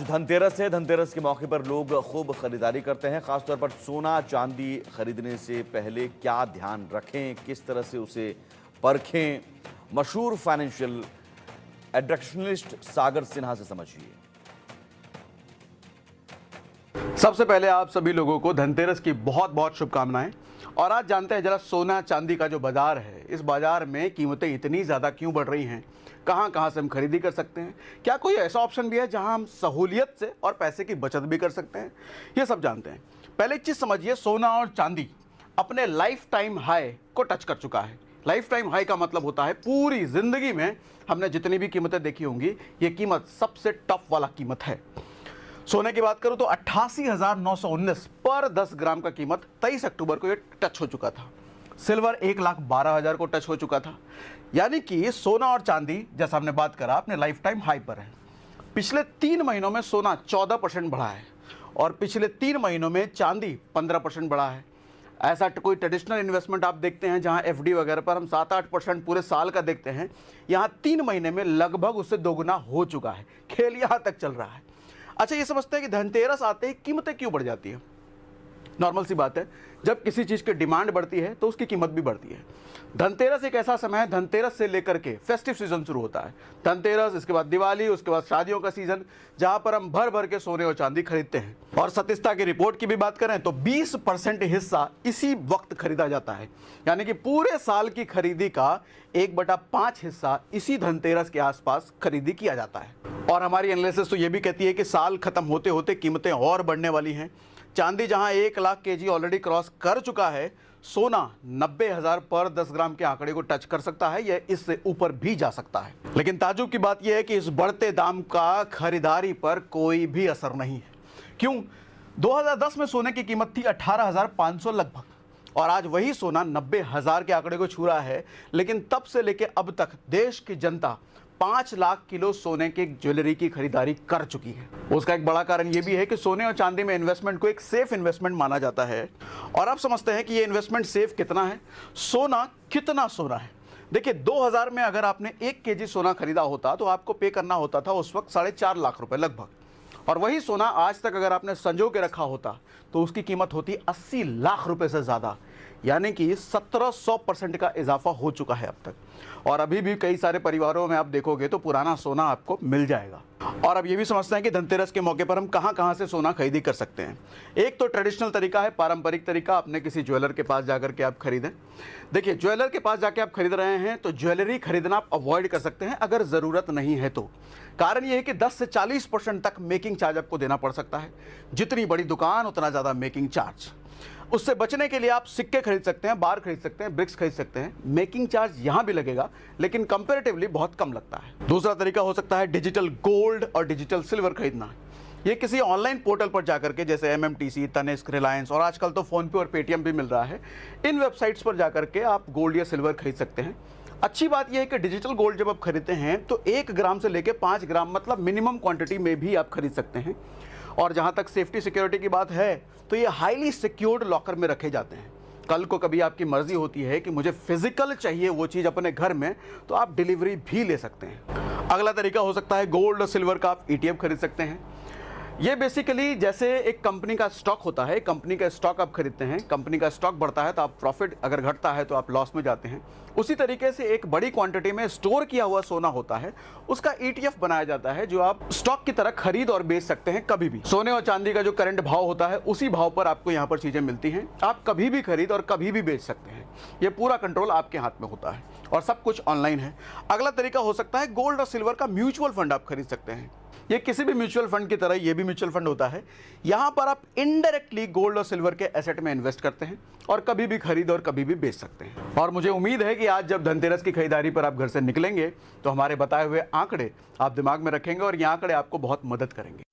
धनतेरस है। धनतेरस के मौके पर लोग खूब खरीदारी करते हैं। खासतौर पर सोना चांदी खरीदने से पहले क्या ध्यान रखें, किस तरह से उसे परखें, मशहूर फाइनेंशियल एडक्शनलिस्ट सागर सिन्हा से समझिए। सबसे पहले आप सभी लोगों को धनतेरस की बहुत बहुत शुभकामनाएं। और आज जानते हैं जरा सोना चांदी का जो बाजार है, इस बाजार में कीमतें इतनी ज़्यादा क्यों बढ़ रही हैं, कहां कहां से हम खरीदी कर सकते हैं, क्या कोई ऐसा ऑप्शन भी है जहां हम सहूलियत से और पैसे की बचत भी कर सकते हैं, ये सब जानते हैं। पहले एक चीज़ समझिए, सोना और चांदी अपने लाइफ टाइम हाई को टच कर चुका है। लाइफ टाइम हाई का मतलब होता है पूरी ज़िंदगी में हमने जितनी भी कीमतें देखी होंगी, ये कीमत सबसे टफ वाला कीमत है। सोने की बात करूं तो 88,919 पर 10 ग्राम का कीमत 23 अक्टूबर को ये टच हो चुका था। सिल्वर 1,12,000 को टच हो चुका था। यानी कि सोना और चांदी, जैसा हमने बात करा, अपने लाइफ टाइम हाई पर है। पिछले 3 महीनों में सोना 14% बढ़ा है और पिछले 3 महीनों में चांदी 15% बढ़ा है। ऐसा कोई ट्रेडिशनल इन्वेस्टमेंट आप देखते हैं जहां एफडी वगैरह पर हम 7-8% पूरे साल का देखते हैं, यहां 3 महीने में लगभग उससे दोगुना हो चुका है। खेल यहां तक चल रहा है। अच्छा, ये समझते हैं कि धनतेरस आते ही कीमतें क्यों बढ़ जाती हैं। नॉर्मल सी बात है, जब किसी चीज़ की डिमांड बढ़ती है तो उसकी कीमत भी बढ़ती है। धनतेरस एक ऐसा समय है, धनतेरस से लेकर के फेस्टिव सीजन शुरू होता है। धनतेरस, इसके बाद दिवाली, उसके बाद शादियों का सीजन, जहां पर हम भर भर के सोने और चांदी खरीदते हैं। और सतिस्ता की रिपोर्ट की भी बात करें तो 20% हिस्सा इसी वक्त खरीदा जाता है। यानी कि पूरे साल की खरीदी का 1/5 हिस्सा इसी धनतेरस के आसपास खरीदी किया जाता है। और हमारी एनालिसिस तो ये भी कहती है कि साल खत्म होते होते कीमतें और बढ़ने वाली हैं। चांदी जहां 1 लाख केजी ऑलरेडी क्रॉस कर चुका है, सोना 90,000 पर 10 ग्राम के आंकड़े को टच कर सकता है, यह इससे ऊपर भी जा सकता है। लेकिन ताज्जुब की बात यह है कि इस बढ़ते दाम का खरीदारी पर कोई भी असर नहीं है। क्यों? 2010 में सोने की कीमत थी 18,500 लगभग, और आज वही सोना 90,000 के आंकड़े को छू रहा है। लेकिन तब से लेके अब तक देश की जनता 5 लाख किलो सोने के ज्वेलरी की खरीदारी कर चुकी है। उसका एक बड़ा कारण यह भी है कि सोने और चांदी में इन्वेस्टमेंट को एक सेफ इन्वेस्टमेंट माना जाता है। और आप समझते हैं कि ये इन्वेस्टमेंट सेफ कितना है, सोना कितना सोना है। देखिए, 2000 में अगर आपने 1 केजी सोना खरीदा होता तो आपको पे करना होता था उस वक्त 4.5 लाख रुपए लगभग। और वही सोना आज तक अगर आपने संजो के रखा होता तो उसकी कीमत होती 80 लाख रुपए से ज़्यादा। यानी कि 1700% का इजाफा हो चुका है अब तक। और अभी भी कई सारे परिवारों में आप देखोगे तो पुराना सोना आपको मिल जाएगा। और अब ये भी समझते हैं कि धनतेरस के मौके पर हम कहां कहां से सोना खरीदी कर सकते हैं। एक तो ट्रेडिशनल तरीका है, पारंपरिक तरीका, अपने किसी ज्वेलर के पास जाकर के आप खरीदें। देखिए, ज्वेलर के पास जाके आप खरीद रहे हैं तो ज्वेलरी खरीदना आप अवॉइड कर सकते हैं अगर ज़रूरत नहीं है तो। कारण ये है कि 10 से 40% तक मेकिंग चार्ज आपको देना पड़ सकता है। जितनी बड़ी दुकान उतना ज़्यादा मेकिंग चार्ज। उससे बचने के लिए आप सिक्के खरीद सकते हैं, बार खरीद सकते हैं, ब्रिक्स खरीद सकते हैं। मेकिंग चार्ज यहां भी लगेगा लेकिन कंपैरेटिवली बहुत कम लगता है। दूसरा तरीका हो सकता है डिजिटल गोल्ड और डिजिटल सिल्वर खरीदना। ये किसी ऑनलाइन पोर्टल पर जाकर के, जैसे MMTC, तनिष्क, रिलायंस और आजकल तो फोन पे और पेटीएम भी मिल रहा है, इन वेबसाइट्स पर जाकर के आप गोल्ड या सिल्वर खरीद सकते हैं। अच्छी बात यह है कि डिजिटल गोल्ड जब आप खरीदते हैं तो 1 ग्राम से लेकर 5 ग्राम, मतलब मिनिमम क्वांटिटी में भी आप खरीद सकते हैं। और जहां तक सेफ्टी सिक्योरिटी की बात है तो ये हाईली सिक्योर्ड लॉकर में रखे जाते हैं। कल को कभी आपकी मर्जी होती है कि मुझे फिजिकल चाहिए वो चीज़ अपने घर में, तो आप डिलीवरी भी ले सकते हैं। अगला तरीका हो सकता है गोल्ड और सिल्वर का आप ETF खरीद सकते हैं। ये बेसिकली जैसे एक कंपनी का स्टॉक होता है, कंपनी का स्टॉक आप खरीदते हैं, कंपनी का स्टॉक बढ़ता है तो आप प्रॉफिट, अगर घटता है तो आप लॉस में जाते हैं। उसी तरीके से एक बड़ी क्वांटिटी में स्टोर किया हुआ सोना होता है, उसका ETF बनाया जाता है जो आप स्टॉक की तरह खरीद और बेच सकते हैं कभी भी। सोने और चांदी का जो करंट भाव होता है उसी भाव पर आपको यहाँ पर चीज़ें मिलती हैं। आप कभी भी खरीद और कभी भी बेच सकते हैं। ये पूरा कंट्रोल आपके हाथ में होता है और सब कुछ ऑनलाइन है। अगला तरीका हो सकता है गोल्ड और सिल्वर का म्यूचुअल फंड आप खरीद सकते हैं। ये किसी भी म्यूचुअल फंड की तरह ये भी म्यूचुअल फंड होता है। यहाँ पर आप इनडायरेक्टली गोल्ड और सिल्वर के एसेट में इन्वेस्ट करते हैं और कभी भी खरीद और कभी भी बेच सकते हैं। और मुझे उम्मीद है कि आज जब धनतेरस की खरीदारी पर आप घर से निकलेंगे तो हमारे बताए हुए आंकड़े आप दिमाग में रखेंगे और ये आंकड़े आपको बहुत मदद करेंगे।